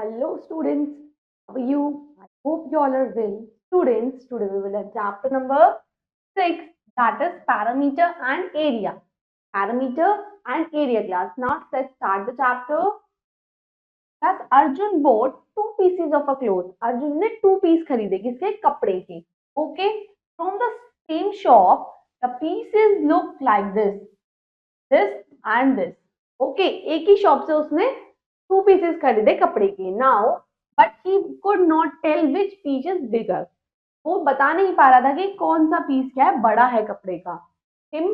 Hello students, how are you? I hope you all are well. Students, today we will have chapter number 6, that is parameter and area. Parameter and area class. Now let's start the chapter. Class Arjun bought two pieces of a cloth. Arjun ने two piece खरीदे किसके कपड़े के. Okay, from the same shop, the pieces look like this and this. Okay, एक ही shop से उसने two pieces खरीदे कपड़े के. Now but he could not tell which piece is bigger. वो बता नहीं पा रहा था कि कौन सा पीस क्या है बड़ा है कपड़े का. Him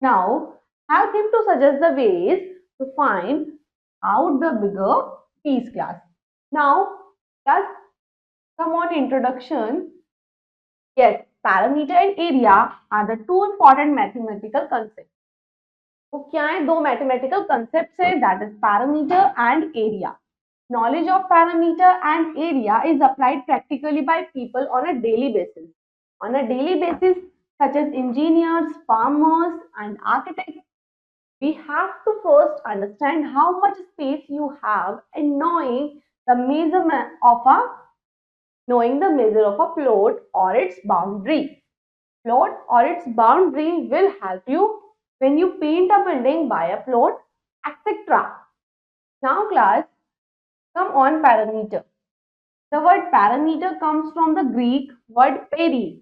now help him to suggest the ways to find out the bigger piece class. Now class, come on introduction. Yes, parameter and area are the two important mathematical concepts. तो क्या है दो मैथमेटिकल कंसेप्ट है that is parameter and area. Knowledge of parameter and area is applied practically by people on a daily basis. On a daily basis, such as engineers, farmers, and architects, we have to first understand how much space you have and the measure of a plot or its boundary. Plot or its boundary will help you when you paint a building by a plot, etc. Now class, come on parameter. The word parameter comes from the Greek word peri.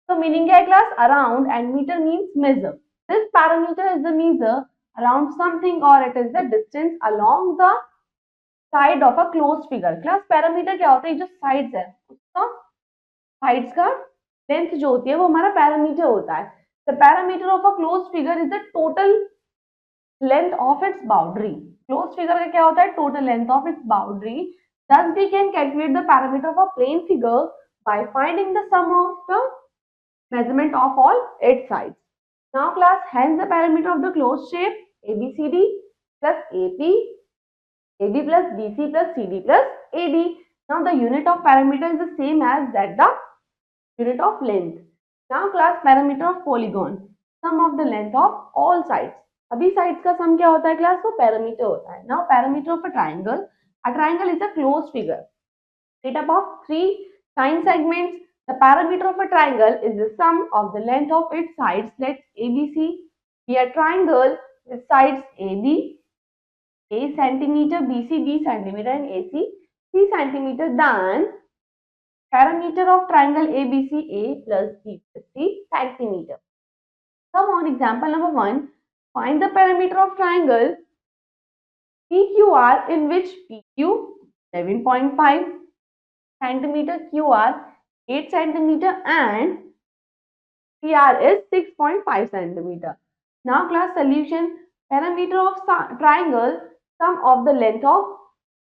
So meaning क्या है class? Around, and meter means measure. This parameter is the measure around something or it is the distance along the side of a closed figure. Class parameter क्या होता है? जो sides है उसका sides का length जो होती है वो हमारा parameter होता है. The parameter of a closed figure is the total length of its boundary. Closed figure का क्या होता है? Total length of its boundary. Thus we can calculate the parameter of a plane figure by finding the sum of the measurement of all its sides. Now class, hence the parameter of the closed shape ABCD plus AP, AB plus BC plus CD plus AD. Now the unit of parameter is the same as that the unit of length. Now class, parameter of polygon, sum of the length of all sides. अभी sides का sum क्या होता है class? वो parameter होता है. Now parameter of a triangle. A triangle is a closed figure made up of three sine segments. The parameter of a triangle is the sum of the length of its sides. Let's ABC be a triangle with sides AB, A centimeter, BC, B centimeter, and AC, C centimeter. Then parameter of triangle ABC, A plus B plus C centimeter. Come on, example number 1. Find the parameter of triangle PQR in which PQ 11.5 centimeter, QR 8 centimeter, and CR is 6.5 centimeter. Now class solution, parameter of triangle, sum of the length of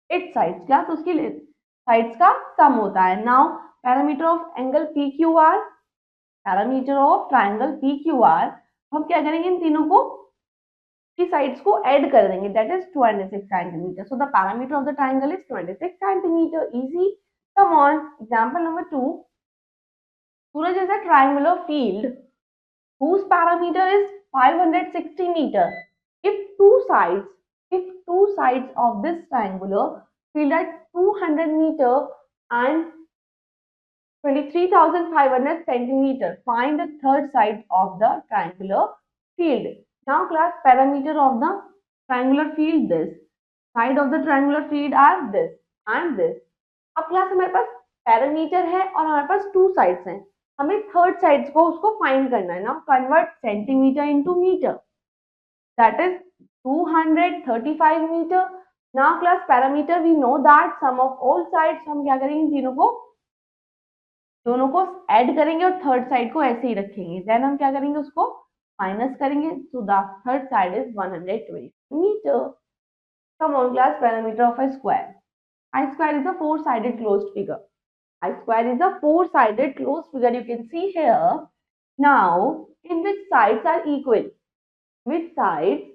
its sides. Class उसकी sides का sum होता है. Now parameter of angle PQR, parameter of triangle PQR, हम क्या करेंगे इन तीनों को की sides को add कर देंगे, that is 26 centimeter. So the parameter of the triangle is 26 centimeter. Easy. Come on, example number 2. Suraj is a triangular field whose parameter is 560 meter. If two sides of this triangular field are 200 meter and 23,500 centimeter, find the third side of the triangular field. Now class, parameter of the triangular field this, side of the triangular field are this and this. अब class हमारे पास parameter है और हमारे पास two sides हैं, हमें third sides को उसको find करना है. Now convert centimetre into metre, that is 235 metre. Now class parameter we know that sum of all sides, हम क्या करेंगे दोनों को ऐड करेंगे और थर्ड साइड को ऐसे ही रखेंगे. देन हम क्या करेंगे उसको माइनस करेंगे. So the third side is 120 metre. Come on class, parameter of a square. I square is a four-sided closed figure. I square is a four-sided closed figure. You can see here. Now, in which sides are equal? Which sides?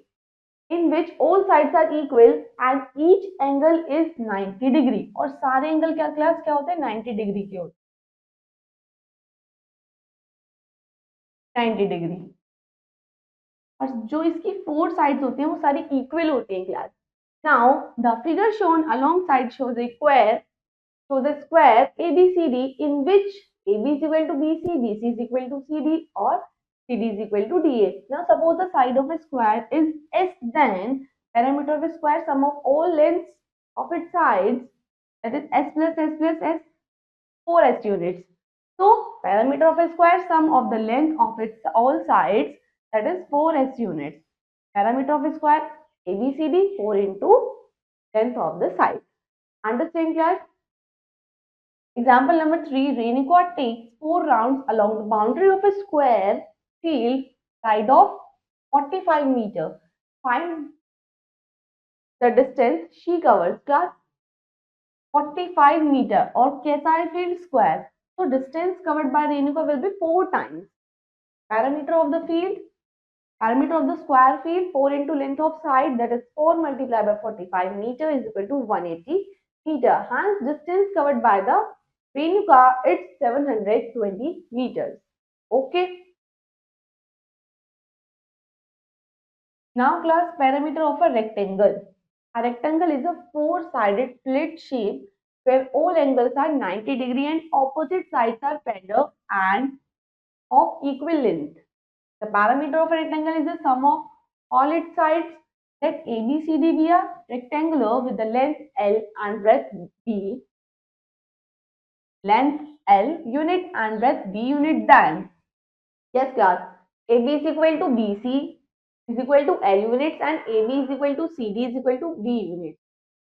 In which all sides are equal and each angle is 90 degree. और सारे angle क्या class क्या होते हैं? 90 degree के होते हैं. 90 degree. और जो इसकी फोर साइड्स होती हैं वो सारी इक्वल होती हैं class. Now the figure shown alongside shows a square ABCD in which AB is equal to BC, BC is equal to CD, or CD is equal to DA. Now suppose the side of a square is S, then parameter of a square sum of all lengths of its sides, that is S plus S plus S, 4S units. So parameter of a square sum of the length of its all sides, that is 4S units. Parameter of a square ABCD 4 into length of the side. Understand, class? Example number 3, Renicot takes 4 rounds along the boundary of a square field side of 45 meter. Find the distance she covers. Class, 45 meter और कैसा है field square? So distance covered by Renicot will be 4 times. Parameter of the field, parameter of the square field 4 into length of side, that is 4 multiplied by 45 meter is equal to 180 meter. Hence distance covered by the Renuka, it's 720 meters. Okay. Now class, parameter of a rectangle. A rectangle is a four-sided plate shape where all angles are 90 degree and opposite sides are parallel and of equal length. The parameter of a rectangle is the sum of all its sides. Let ABCD be a rectangular with the length L and breadth B. Length L unit and breadth B unit, then yes class, AB is equal to BC is equal to L units and AB is equal to CD is equal to B units.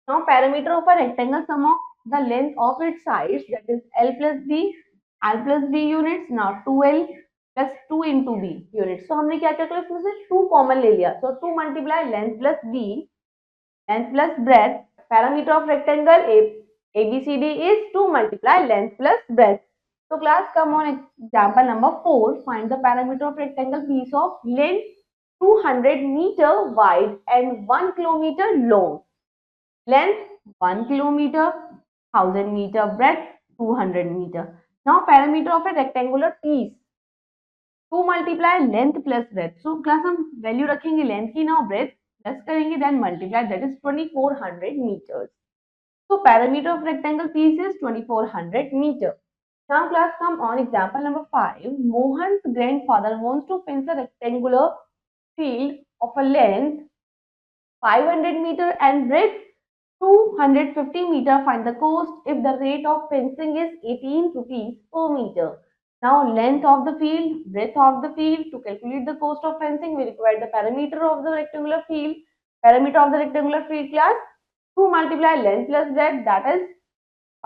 Now parameter of a rectangle sum of the length of its sides, that is L plus B, L plus B units. Now 2L plus 2 into B units. So हमने क्या किया, इसमें से 2 common ले लिया. So 2 multiply length plus B, length plus breadth. Parameter of rectangle ABCD is 2 multiply length plus breadth. So class, come on example number 4. Find the parameter of rectangle piece of length 200 meter wide and 1 kilometer long. Length 1 kilometer, 1000 meter, breadth 200 meter. Now parameter of a rectangular piece 2 multiply length plus breadth. So class, हम value रखेंगे length की, now breadth plus करेंगे, then multiply, that is 2400 meters. So parameter of rectangle piece is 2400 meter. Now class, come on example number 5. Mohan's grandfather wants to fence a rectangular field of a length 500 meter and breadth 250 meter. Find the cost if the rate of fencing is 18 rupees per meter. Now length of the field, breadth of the field. To calculate the cost of fencing, we require the parameter of the rectangular field. Parameter of the rectangular field, class, 2 multiply length plus breadth, that is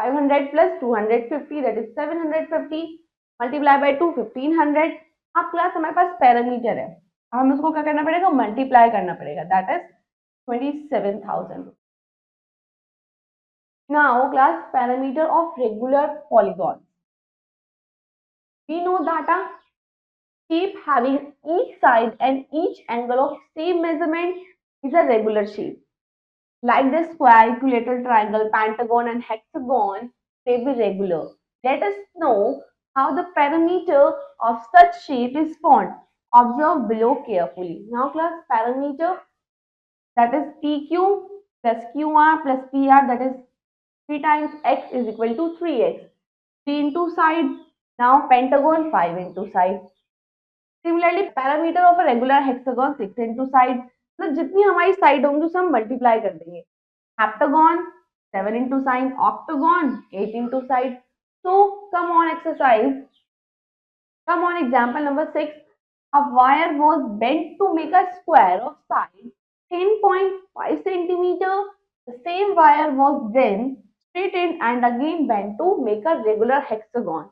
500 plus 250, that is 750, multiply by 2 1500. अब class हमारे पास parameter है, हमें उसको क्या करना पड़ेगा, multiply करना पड़ेगा, that is 27,000. Now class, parameter of regular polygon. We know that a shape having each side and each angle of same measurement is a regular shape. Like the square, equilateral, triangle, pentagon and hexagon may be regular. Let us know how the parameter of such shape is found. Observe below carefully. Now class, parameter, that is PQ plus QR plus PR, that is 3 times X is equal to 3X. 3 into side. Now pentagon 5 into side. Similarly, parameter of a regular hexagon 6 into side. तो जितनी हमारी side होंगी उसे हम multiply कर देंगे. Heptagon 7 into side, octagon 8 into side. So come on exercise. Come on example number 6. A wire was bent to make a square of side 10.5 centimeter. The same wire was then straightened and again bent to make a regular hexagon.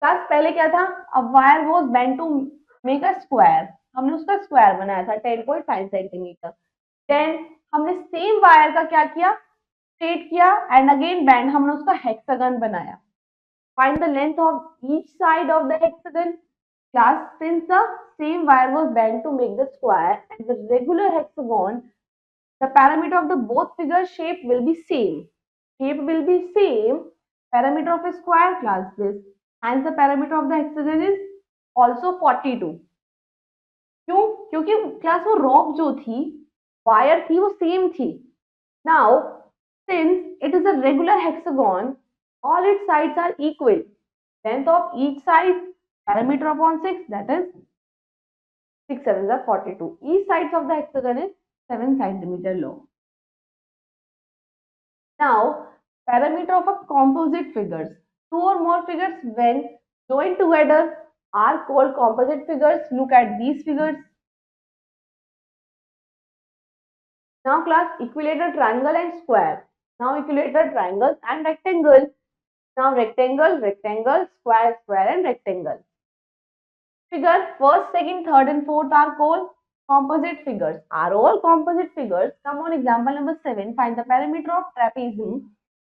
Class पहले क्या था, a wire was bent to make a square. हमने उसका square बनाया था 10.5 centimetre. Then हमने same wire का क्या किया, स्ट्रेट किया एंड अगेन बेंड, हमने उसका हेक्सागन बनाया. Find the length of each side of the hexagon. Class, since the same wire was bent to make the square and the regular hexagon, the parameter of the both figure shape will be same. Shape will be same. Parameter of a square, class, this, and the parameter of the hexagon is also 42. क्यों? क्योंकि class वो rock जो थी, wire थी, वो same थी. Now, since it is a regular hexagon, all its sides are equal. Length of each side, parameter upon 6, that is 6 sevens are 42. Each sides of the hexagon is 7 centimeter long. Now, parameter of a composite figures. Two or more figures when joined together are called composite figures. Look at these figures. Now class, equilateral triangle and square. Now equilateral triangles and rectangle. Now rectangle, rectangle, square, square and rectangle. Figure first, second, third and fourth are called composite figures. Are all composite figures? Come on, example number 7. Find the parameter of trapezium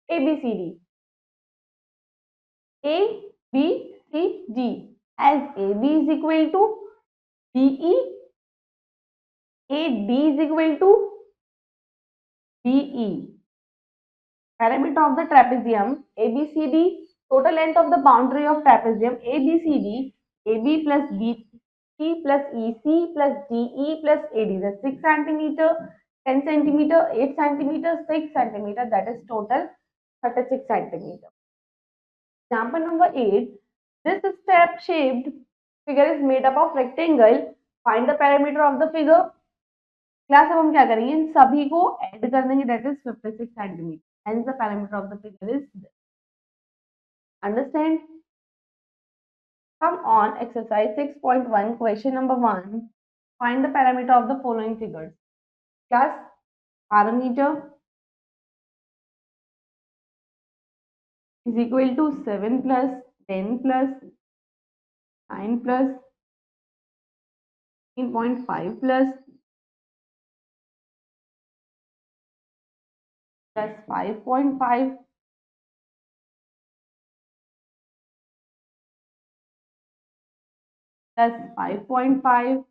ABCD. A, B, C, D. As AB is equal to BE, AD is equal to BE. Parameter of the trapezium ABCD. Total length of the boundary of trapezium ABCD. AB plus BC plus EC plus DE plus AD. That's 6 centimeter, 10 centimeter, 8 centimeter, 6 centimeter. That is total 36 centimeter. Example number 8. This step shaped figure is made up of rectangle. Find the parameter of the figure. Class अब हम क्या करेंगे, इन सभी को add कर देंगे, that is 56 centimetre. Hence the parameter of the figure is this. Understand? Come on, exercise 6.1, question number 1. Find the parameter of the following figures. Class, parameter is equal to 7 plus 10 plus 9 plus 13.5 plus 5.5 plus 5.5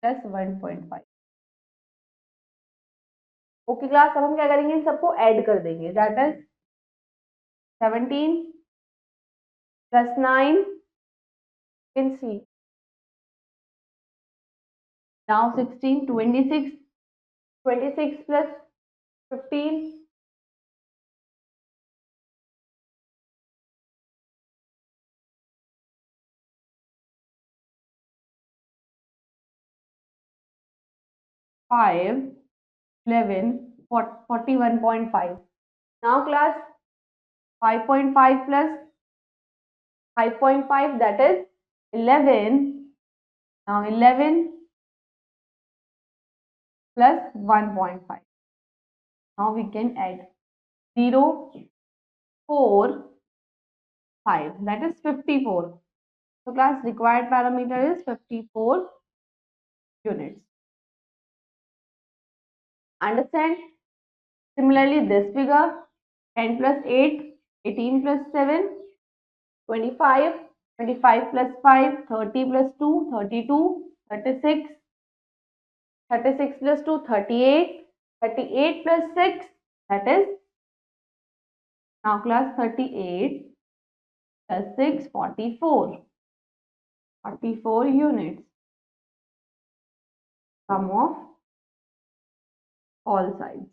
plus 1.5. Okay class, अब हम क्या करेंगे, इन सबको add कर देंगे, that is 17 plus 9, you can see. Now 16, 26, 26 plus 15, 5, 11, 41.5. Now class, 5.5 plus 5.5, that is 11. Now 11 plus 1.5. Now we can add 0, 4, 5, that is 54. So class, required parameter is 54 units. Understand? Similarly, this figure, 10 plus 8, 18 plus 7, 25, 25 plus 5, 30 plus 2, 32, 36, 36 plus 2, 38, 38 plus 6, that is, now class, 38 plus 6, 44, 44 units. Sum of all sides.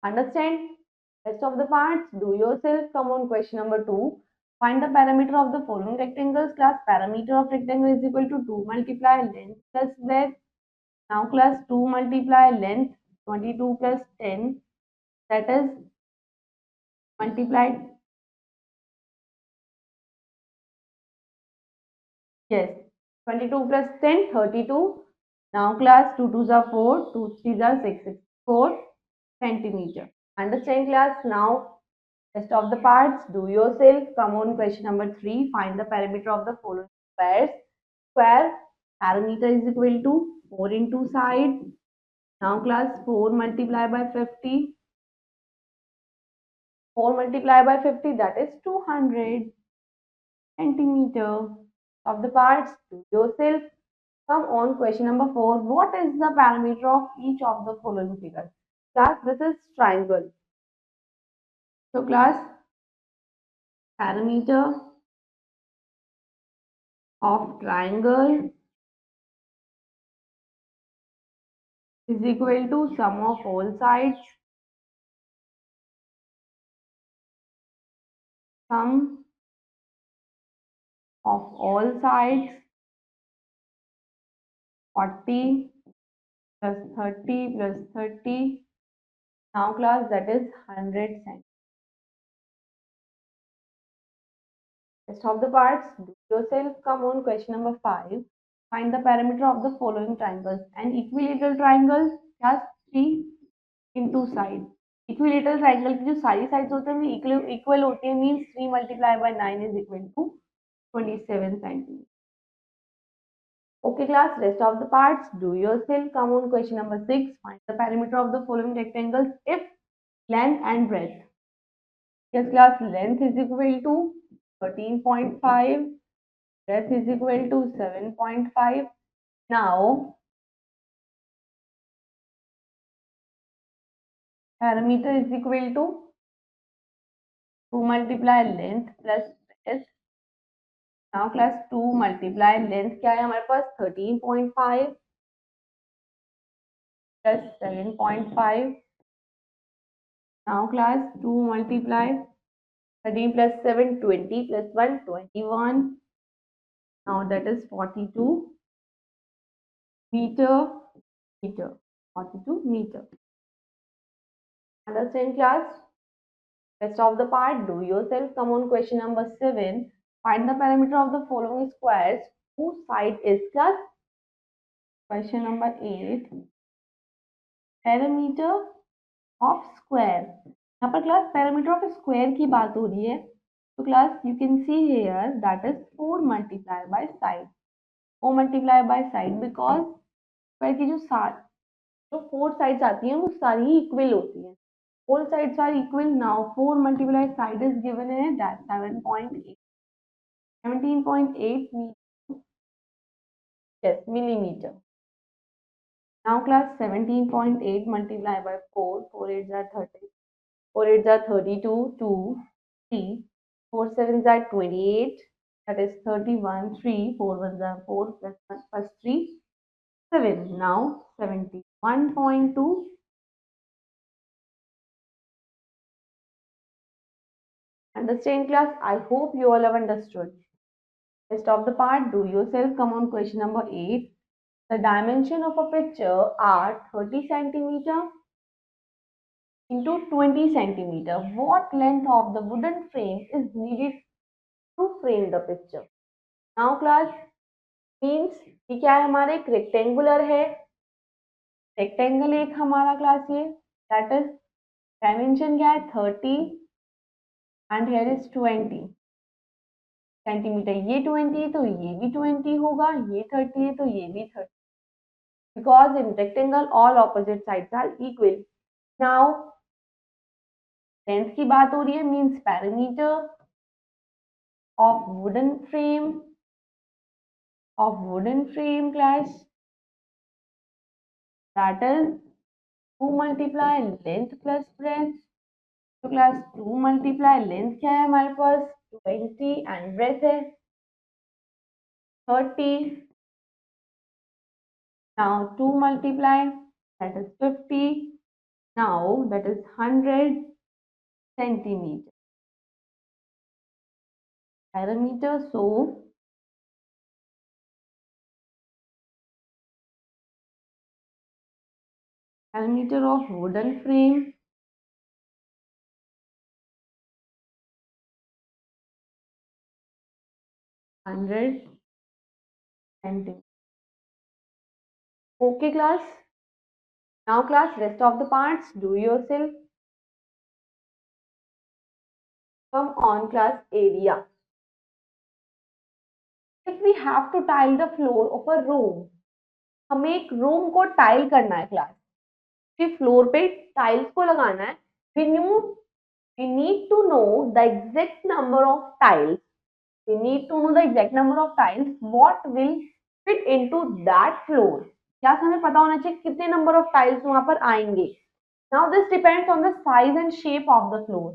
Understand? Rest of the parts, do yourself. Come on, question number 2. Find the parameter of the following rectangles. Class, parameter of rectangle is equal to 2 multiply length plus breadth. Now class, 2 multiply length, 22 plus 10, that is multiplied. Yes, 22 plus 10, 32. Now class, 2 2s are 4, 2 3s are 6, 4 centimeter. Understand class? Now rest of the parts, do yourself. Come on, question number 3. Find the parameter of the following squares. Square parameter is equal to 4 into side. Now class, 4 multiplied by 50. 4 multiplied by 50, that is 200 centimeter. Of the parts, do yourself. Come on, question number 4. What is the parameter of each of the following figures? Class, this is triangle. So class, parameter of triangle is equal to sum of all sides. Sum of all sides 40 plus 30 plus 30. Now class, that is 100 centimeters. Rest of the parts, do yourself. Come on, question number 5. Find the perimeter of the following triangles. An equilateral triangle has 3 into side. Equilateral triangle की जो सारी sides होते हैं equal होती है, means 3 multiplied by 9 is equal to 27 centimeters. Okay class, rest of the parts do yourself. Come on, question number 6. Find the perimeter of the following rectangles if length and breadth. Yes class, length is equal to 13.5, breadth is equal to 7.5. Now perimeter is equal to 2 multiply length plus breadth. Now class, 2 multiply length क्या है हमारे पास 13.5 plus 7.5. Now class, 2 multiply 13 plus 7 20 plus 1 21. Now that is 42 meter. 42 meter. Understand class? Rest of the part do yourself. Come on, question number 7. Find the perimeter of the following squares whose side is class. Question number 8. Perimeter of square. यहाँ पर class perimeter of square की बात हो रही है. So class, you can see here that is 4 multiplied by side. 4 multiplied by side because square की जो 4 sides आती हैं वो सारी equal होती हैं. All sides are equal. Now 4 multiplied side is given in that 7.8. 17.8 meter. Yes, millimeter. Now class, 17.8 multiplied by 4. 4 8s are 30. 4 8s are 32. 2, 3. 4 7s are 28. That is 31. 3. 4 1s are 4 plus 1 plus 3. 7. Now 71.2. Understand class? I hope you all have understood. Rest of the part do yourself. Come on, question number 8. The dimension of a picture are 30 centimeter into 20 centimeter. What length of the wooden frame is needed to frame the picture? Now class, means ये क्या है हमारे एक rectangular है. Rectangle एक हमारा class ये, that is dimension क्या है 30 and here is 20 सेंटीमीटर. ये 20 तो ये भी 20 होगा, ये 30 है तो ये भी 30. Because in rectangle all opposite sides are equal. Now length की बात हो रही है, means perimeter of wooden frame class, that is 2 multiply length plus breadth. तो class 2 multiply length क्या है हमारे पास 20 and breadth है 30. Now 2 multiply, that is 50. Now that is 100 centimeter. Perimeter, so perimeter of wooden frame $100 centimeter. Okay class. Now class, rest of the parts do yourself. Come on class, area. If we have to tile the floor of a room, हमें एक room को tile करना है class, फिर floor पे tiles को लगाना है. We need to know the exact number of tiles. What will fit into that floor. क्या हमें पता होना चाहिए कितने नंबर ऑफ टाइल्स वहां पर आएंगे. Now this depends on the size and shape of the floor.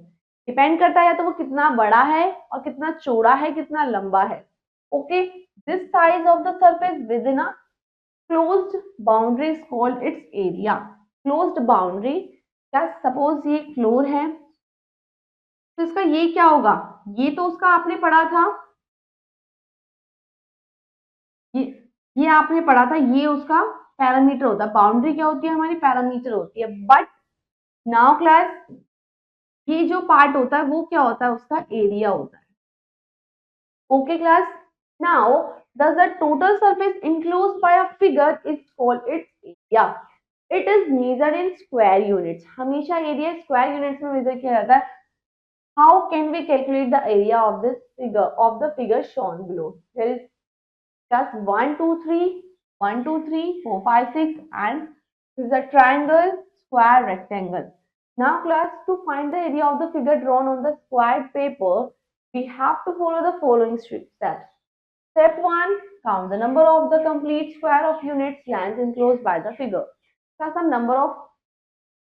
Depend करता है या तो वो कितना बड़ा है और कितना चौड़ा है, कितना लंबा है. Okay, this size of the surface within a closed boundary is called its area. Closed boundary, क्या सपोज ये फ्लोर है तो इसका ये क्या होगा, ये तो उसका आपने पढ़ा था, ये ये आपने पढ़ा था, ये उसका पैरामीटर होता है। बाउंड्री क्या होती है हमारी, पैरामीटर होती है। बट नाउ क्लास ये जो पार्ट होता है वो क्या होता है, उसका एरिया होता है। Okay class, now does the total surface enclosed by a figure is called its area. It is measured in square units. हमेशा एरिया स्क्वायर यूनिट्स में मेजर किया जाता है। How can we calculate the area of this figure, of the figure shown below? There is just 1 2 3 1 2 3 4 5 6 and this is a triangle, square, rectangle. Now class, to find the area of the figure drawn on the squared paper, we have to follow the following steps. Step 1, count the number of the complete square of units length enclosed by the figure. Class, हम number of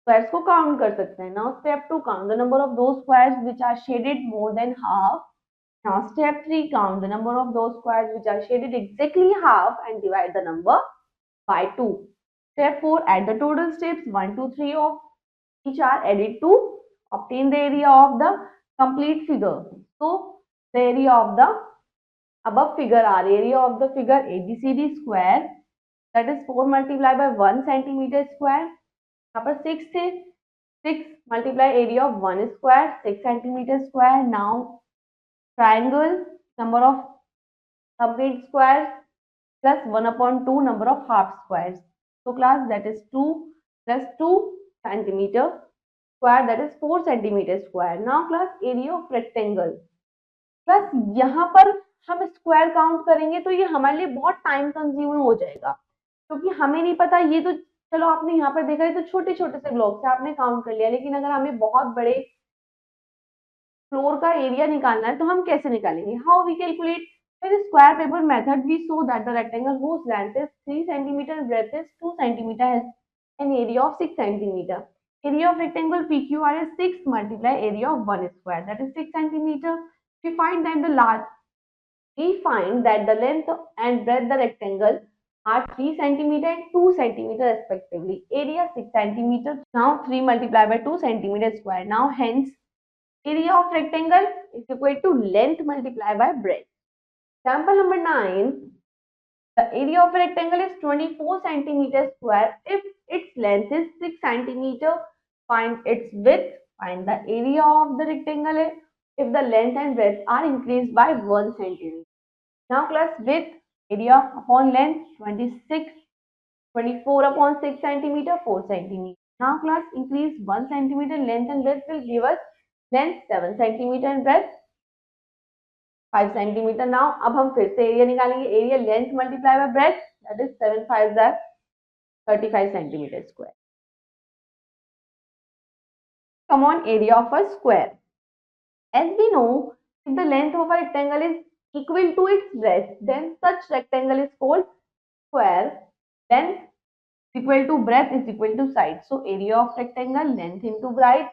squares को count कर सकते हैं. Now step 2, count the number of those squares which are shaded more than half. Now step 3, count the number of those squares which are shaded exactly half and divide the number by 2. Step 4, add the total steps 1, 2, 3 of each are added to obtain the area of the complete figure. So the area of the above figure are area of the figure ABCD square, that is 4 multiplied by 1 centimeter square. यहाँ पर 6 थे, 6 multiply area of 1 square 6 centimeter square. Now triangle, number of complete squares plus 1 upon 2 number of half squares. So class, that is 2 plus 2 centimeter square, that is 4 centimeter square. Now class, area of rectangle. Class, यहाँ पर हम square count करेंगे तो ये हमारे लिए बहुत time consuming हो जाएगा, क्योंकि हमें नहीं पता। ये तो चलो आपने यहाँ पर देखा, ये तो छोटे छोटे से ब्लॉक से आपने काउंट कर लिया, लेकिन अगर हमें बहुत बड़े फ्लोर का एरिया निकालना है तो हम कैसे निकालेंगे? How we calculate? With the square paper method, we saw that the rectangle whose length is 3 centimeter and breadth is 2 centimeter has an area of 6 centimeter. Area of rectangle PQR is 6 multiply area of 1 square, that is 6 centimeter. We find that the length and breadth of the rectangle are 3 centimeter and 2 centimeter respectively. Area 6 centimeter. Now 3 multiplied by 2 centimeter square. Now hence area of rectangle is equal to length multiplied by breadth. Example number 9. The area of a rectangle is 24 centimeter square. If its length is 6 centimeter, find its width. Find the area of the rectangle if the length and breadth are increased by 1 centimeter. Now class, width, area upon length 26, 24 upon 6 centimeter, 4 centimeter. Now class, increase 1 centimeter length and breadth will give us length 7 centimeter and breadth 5 centimeter. Now अब हम फिर से area निकालेंगे. Area length multiply by breath, that is 7 5 35 centimeter square. Come on, area of a square. As we know, if the length of a rectangle is equal to its breadth, then such rectangle is called square. Length is equal to breadth is equal to side. So area of rectangle, length into breadth,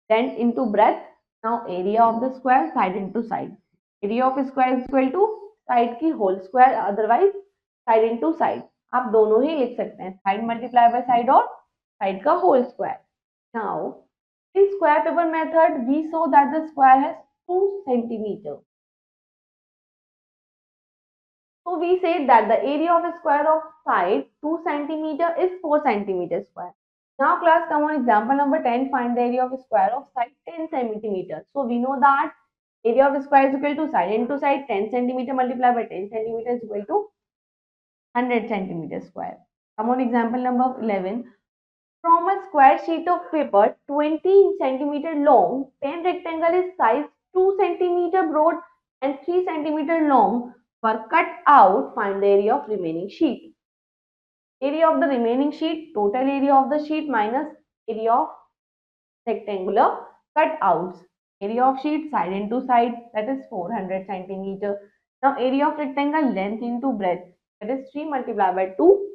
length into breadth. Now area of the square, side into side. Area of square is equal to side की whole square, otherwise side into side. आप दोनों ही लिख सकते हैं, side multiply by side और side का whole square. Now in square paper method, we saw that the square has 2 centimeter. So we say that the area of a square of side 2 centimeter is 4 centimeter square. Now class, come on example number 10. Find the area of a square of side 10 centimeter. So we know that area of a square is equal to side into side. 10 centimeter multiplied by 10 centimeter is equal to 100 centimeter square. Come on example number 11. From a square sheet of paper 20 centimeter long, 10 rectangle is size 2 centimeter broad and 3 centimeter long were cut out. Find the area of remaining sheet. Area of the remaining sheet, total area of the sheet minus area of rectangular cutouts. Area of sheet, side into side, that is 400 centimeter. Now area of rectangle, length into breadth, that is 3 multiplied by 2,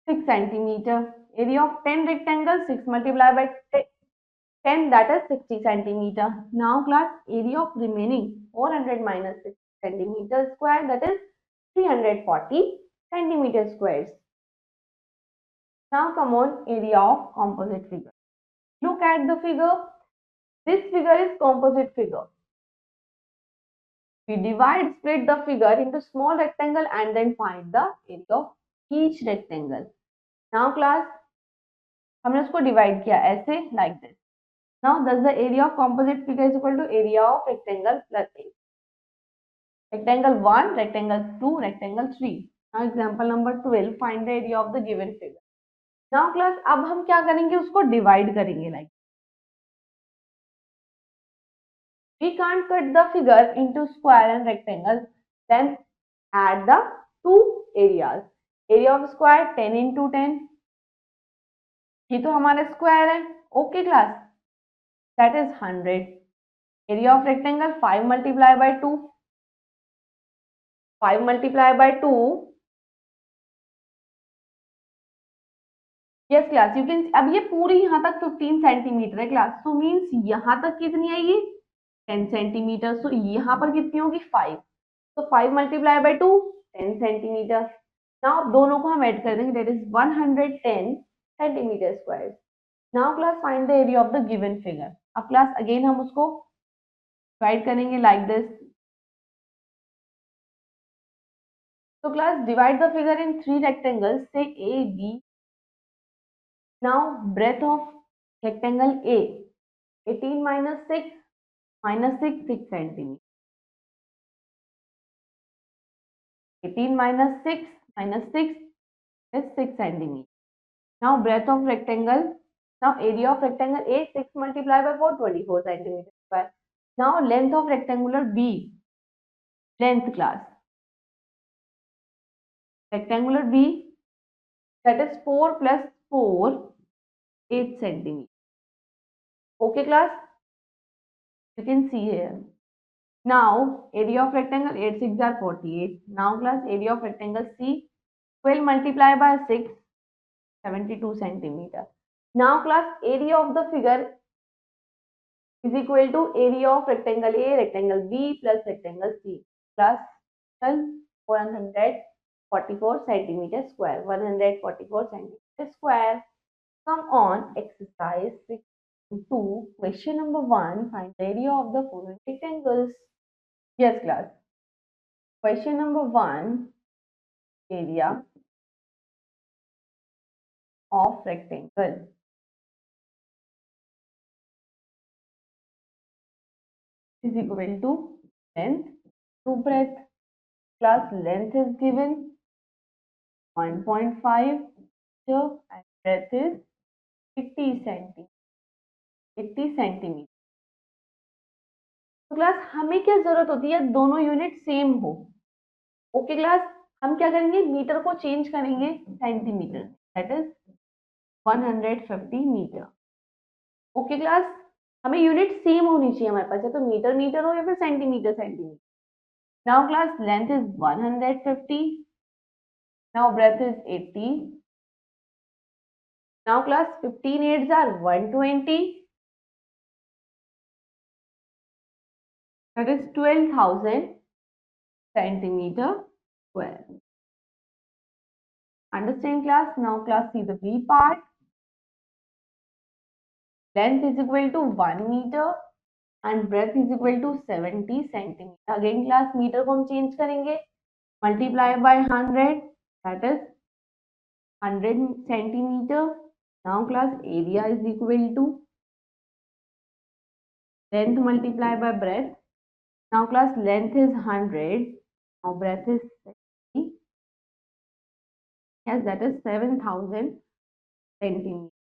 6 centimeter. Area of 10 rectangle, 6 multiplied by 10, that is 60 centimeter. Now class, area of remaining 400 minus 6 centimeter square, that is 340 centimeter squares. Now come on, area of composite figure. Look at the figure. This figure is composite figure. We split the figure into small rectangle and then find the area of each rectangle. Now class, हमने उसको divide किया ऐसे like this. Now thus the area of composite figure is equal to area of rectangle plus A. Rectangle 1, rectangle 2, rectangle 3. Now example number 12, find the area of the given figure. Now class, अब हम क्या करेंगे, उसको divide करेंगे like. We can't cut the figure into square and rectangle, then add the two areas. Area of square 10 into 10. ये तो हमारा square है. Okay class, that is 100. Area of rectangle 5 multiplied by 2. 5 multiplied by 2. Yes class, you can. अब ये पूरी यहाँ तक 15 centimetre है क्लास. So means यहाँ तक कितनी आएगी 10 सेंटीमीटर. So यहाँ पर कितनी होगी 5. So 5 multiplied by 2 10 centimetre. Now दोनों को हम ऐड कर देंगे, that is 110 centimetre square. Now class find the area of the given figure. अब class again हम उसको divide करेंगे like this. So class divide the figure in 3 rectangles, say A, B. Now breadth of rectangle A 18 minus 6 6 centimeter. 18 minus 6 is 6 centimeter. Now breadth of rectangle. Now area of rectangle A 6 multiplied by 4 24 centimeter square. Now length of rectangular B. Length class. Rectangular B, that is 4 plus 4 8 centimeter. Okay class, you can see here. Now area of rectangle 8 6 are 48. Now class area of rectangle C 12 multiplied by 6 72 centimeter. Now class area of the figure is equal to area of rectangle A, rectangle B plus rectangle C. Class 144 centimeter square. 144 centimeter square. Come on, exercise 6.2. Question number 1. Find the area of the following rectangles. Yes, class. Question number 1. Area of rectangle is equal to length to breadth. Class length is given 1.5 meter and breadth is 80 centimeter. 80 centimeter. तो class हमें क्या जरूरत होती है, दोनों unit same हो. Okay class, हम क्या करेंगे, मीटर को चेंज करेंगे centimetre, that is 150 metre. Okay class, हमें यूनिट सेम होनी चाहिए हमारे पास, या तो मीटर मीटर हो या फिर centimetre centimetre. Now class length is 150. Now breadth is 80. Now class 15 8s are 120. That is 12,000 centimeter square. Understand class? Now class see the B part. Length is equal to 1 meter and breadth is equal to 70 centimeter. Again class meter को हम change करेंगे, multiply by 100, that is 100 centimeter. Now class area is equal to length multiplied by breadth. Now class length is 100. Now breadth is 70. Yes, that is 7,000 centimeter.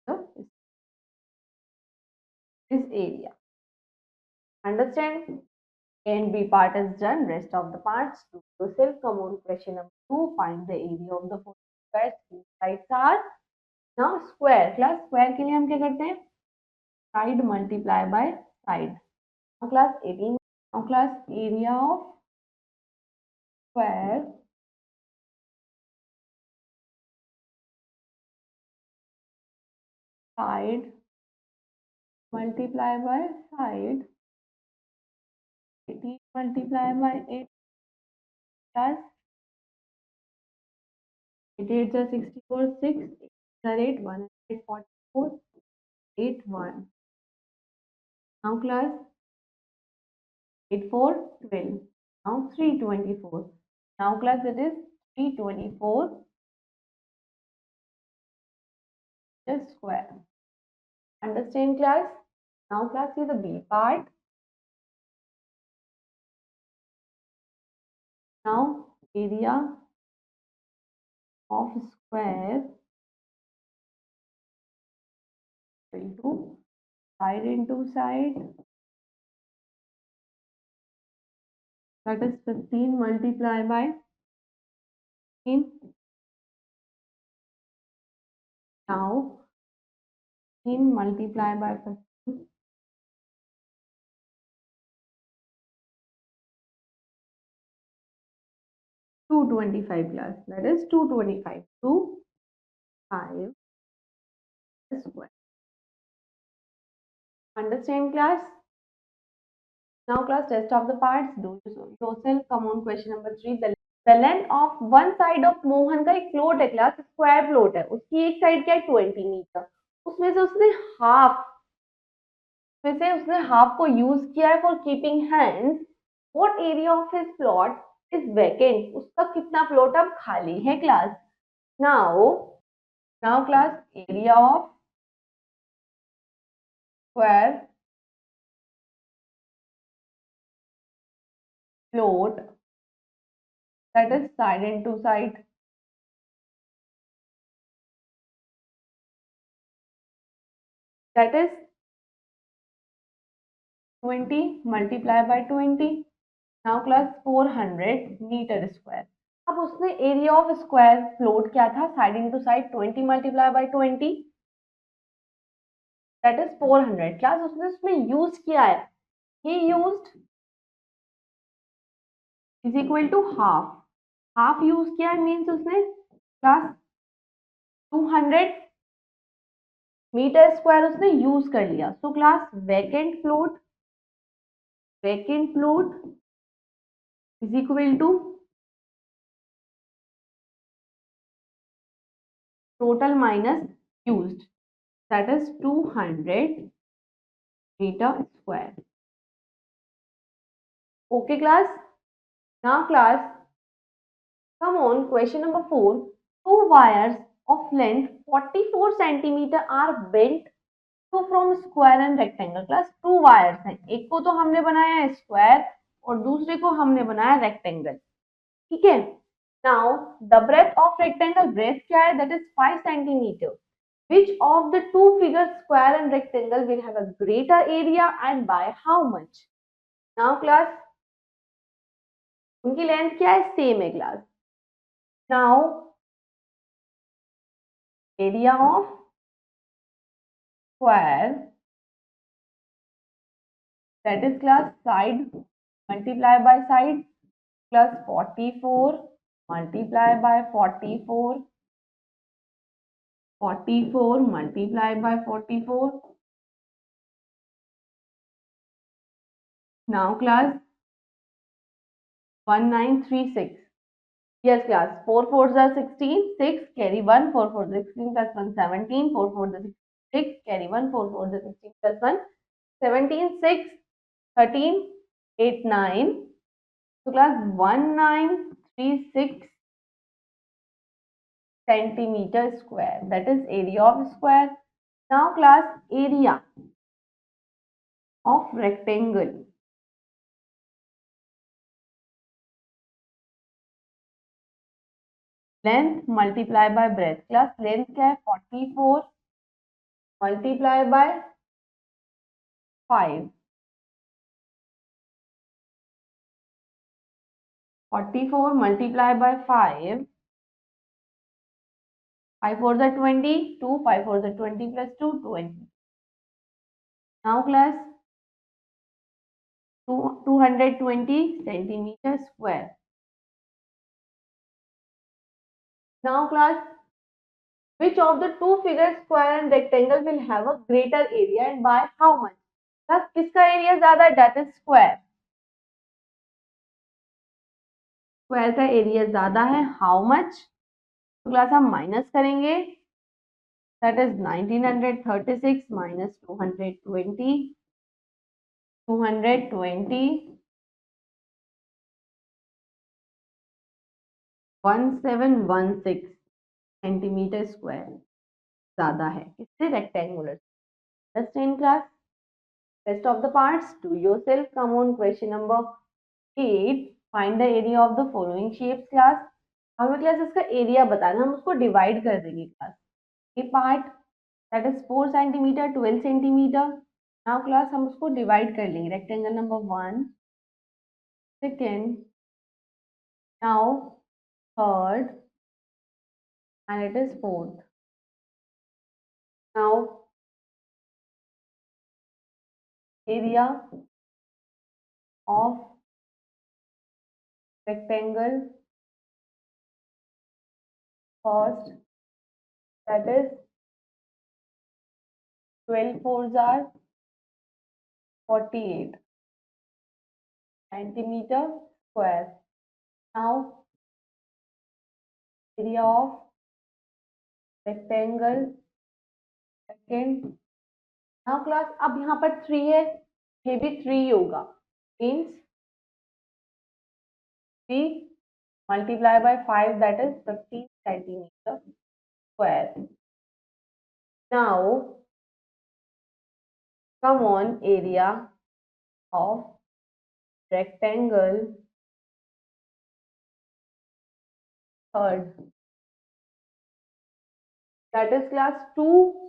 This area. Understand? A and B part is done. Rest of the parts do yourself. Come on, question number 2. Find the area of the four squares. Two sides are. Now square. Class square के लिए हम क्या करते हैं? Side multiply by side. Now class 18. Now class area of square side multiply by side. 18 multiply by 8 plus 8 8 are 64, 6, 8 are 8, 144, 8, 1. Now class, 8 4, 12. Now 324. Now class, it is 324 just square. Understand class? Now class, see the B part. Now area of square into side into side, that is 15 multiplied by 15. Now 15 multiplied by 15, 225 class, that is 225 to 5 square. Understand class? Now class, test of the parts, do yourself. Come on, question number 3. The length of one side of Mohan का एक float है class, square float है, उसकी एक side क्या है 20 metre, उसमें से उसने हाफ को यूज किया है for keeping hands. What area of his plot is vacant, उसका कितना प्लॉट अब खाली है class. Now class, area of square plot, that is side into side, that is 20 multiplied by 20. Now class, 400 metre square. अब उसने area of square plot क्या था, side into side 20 multiply by 20, that is 400. Class उसने उसमें use किया है, he used is equal to half. Half use किया है मींस उसने क्लास 200 मीटर स्क्वायर उसने यूज कर लिया. So class, vacant plot is equal to total minus used, that is 200 meter square. Okay class? Now class, come on, question number 4. Two wires of length 44 centimeter are bent to from square and rectangle. Class, two wires हैं, एक को तो हमने बनाया है square और दूसरे को हमने बनाया रेक्टेंगल. ठीक है. Now the breadth of rectangle, breadth क्या है, that is 5 centimeter. Which of the two figures, square and rectangle, will have a greater area and by how much? Now class, उनकी लेंथ क्या है, सेम है class. Now area of square, that is class side multiplied by side, plus 44 multiplied by 44, 44 multiplied by 44. Now class, 1936. Yes class, 4 4s are 16, 6 carry 1, 4 4 16 plus 1 17, 4 4 6 carry 1, 4 4 16 plus 1 17, 6 13, 8 9. So class, 1936 centimeter square, that is area of square. Now class, area of rectangle, length multiplied by breadth. Class, length क्या है, 44 multiplied by 5, 44 multiplied by 5, 5 4s are 20, 2 5 4s are 20 plus 2 20. Now class, 220 centimeter square. Now class, which of the two figures, square and rectangle, will have a greater area and by how much? Class, किसका area ज्यादा है, that is square. Square का area ज्यादा है, how much? तो class हम minus करेंगे, that is 1936 minus 220, 1716 centimetre square ज्यादा है किससे, rectangular. Understand class. Rest of the parts, do yourself. Come on, question number 8. Find the area of the following shapes, class. हमें class इसका area बताना, हम उसको डिवाइड कर देंगे class. A part that is 4 centimetre 12 centimetre. Now class हम उसको divide कर लेंगे। Rectangle number 1, second, now third, and it is fourth. Now area of rectangle first, that is 12 fours are 48 centimeter square. Now area of rectangle second. Now class अब यहाँ पर 3 है, ये भी 3 होगा, means 3 multiply by 5, that is 15 centimeter square. Now come on, area of rectangle third, that is class 2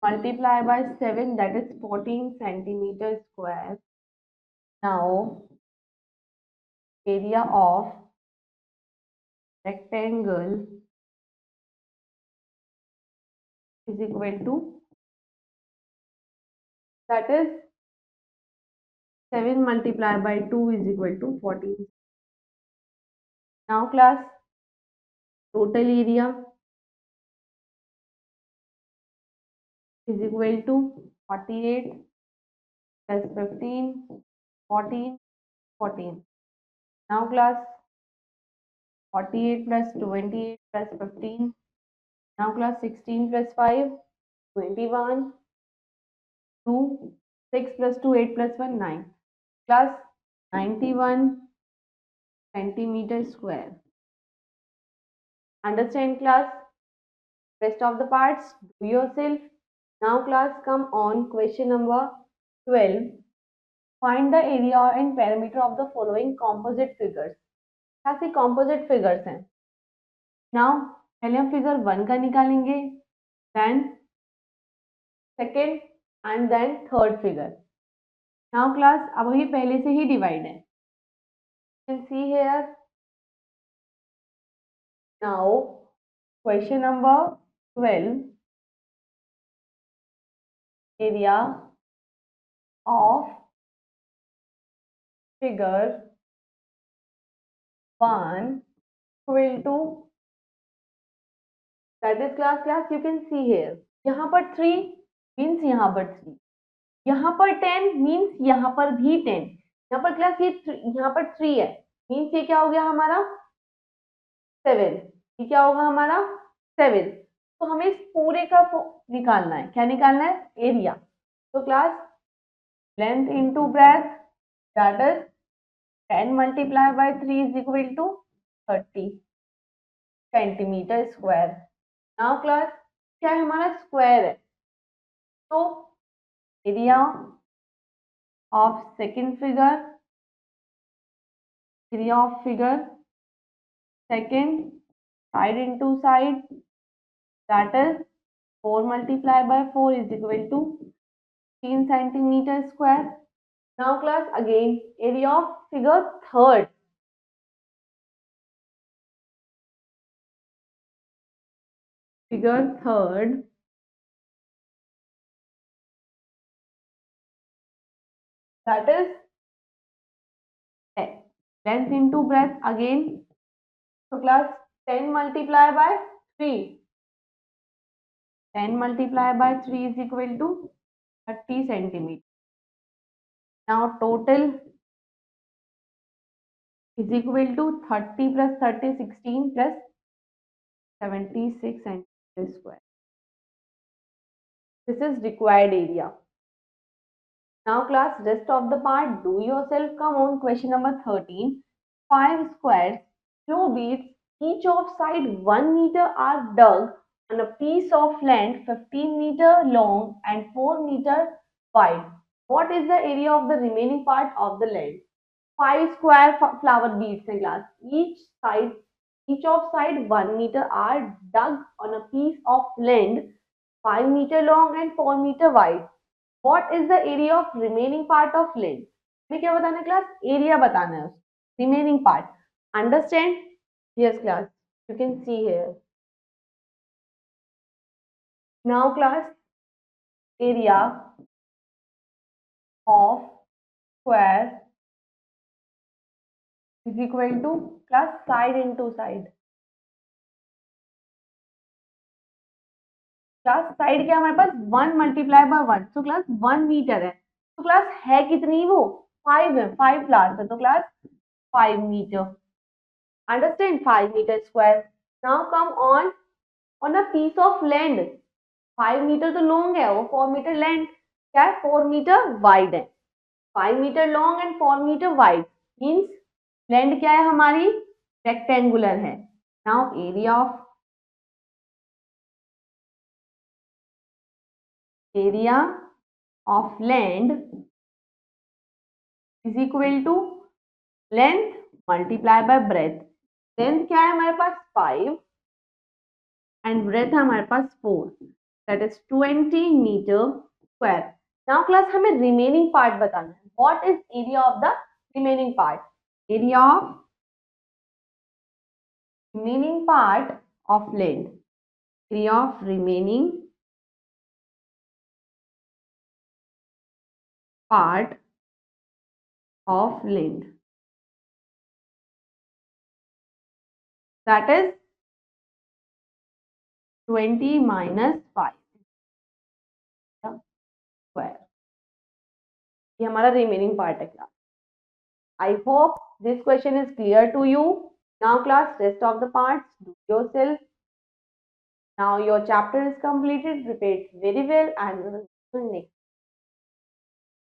multiply by 7, that is 14 centimeter square. Now area of rectangle is equal to, that is 7 multiplied by 2 is equal to 14. Now class total area is equal to 48 plus 15, 14, 14. Now class 48 plus 28 plus 15. Now class 16 plus 5, 21, 2, 6 plus 2, 8 plus 1, 9. Class 91 centimeter square. Understand class? Rest of the parts do yourself. Now class come on question number 12. Find the area and perimeter of the following composite figures. ऐसे composite figures हैं. Now पहले हम figure 1 का निकालेंगे, then second and then third figure. Now class अब ये पहले से ही divide है. You can see here. Now question number 12, area of figure 1 equal to, that is class you can see here, यहाँ पर 3 means यहाँ पर 3, यहाँ पर 10 means यहाँ पर भी 10, यहाँ पर क्लास ये यहाँ पर 3 है, means ये क्या हो गया हमारा 7, ये क्या होगा हमारा 7. तो हमें इस पूरे का निकालना है, क्या निकालना है, एरिया. तो class length into breadth, that is 10 multiplied by 3 is equal to 30 centimetre square. Now class क्या है हमारा स्क्वायर है, तो area of second figure, area of figure second side into side, that is 4 multiplied by 4 is equal to 15 centimeter square. Now class again area of figure third, figure third, that is length into breadth again. So class 10 multiplied by 3, 10 multiplied by 3 is equal to 30 centimeter. Now total area of figure 4 is equal to, that is 10 multiplied by 3 is equal to 30 centimeter. Now total area of figure 5 is equal to, that is 10 multiplied by 3 is equal to 30 centimeter. Now total area of figure 6 is equal to, that is 10 multiplied by 3 is equal to 30 centimeter. Now total is equal to 30 plus 30, 16 plus 76 centimeter square. This is required area. Now class, rest of the part do yourself. Come on, question number 13. 5 squares flow beads, each of side 1 meter, are dug on a piece of land 15-meter long and 4-meter wide. What is the area of the remaining part of the land? 5 square flower beads in class. Each of side 1 meter are dug on a piece of land 5-meter long and 4-meter wide. What is the area of remaining part of land? हमें क्या बताना है class? Area बताना है उसका, remaining part. Understand? Yes class, you can see here. Now class, area of square is equal to class side into side. Class side क्या हमारे पास 1 multiply by 1, तो क्लास 1 मीटर है, तो क्लास है कितनी वो 5 है, 5 फ्लावर्स है, तो class 5 metre. Understand? 5 metre square. Now come on a piece of land. 5 metre तो लॉन्ग है, वो 4 मीटर लैंड क्या है, 4 मीटर वाइड है. 5 metre long and 4 metre wide means land क्या है हमारी, रेक्टेंगुलर है. Now area of land is equal to length multiply by breadth. Length क्या है हमारे पास 5 एंड ब्रेथ है हमारे पास 4, that is 20 metre square. Now class हमें रिमेनिंग पार्ट बताना है. What is area of the remaining part? Area of remaining part of land. Area of remaining part of land, that is 20 minus 5 square. ये हमारा remaining part है class. I hope this question is clear to you. Now class, rest of the parts do yourself. Now your chapter is completed. Repeat very well and we will see you next.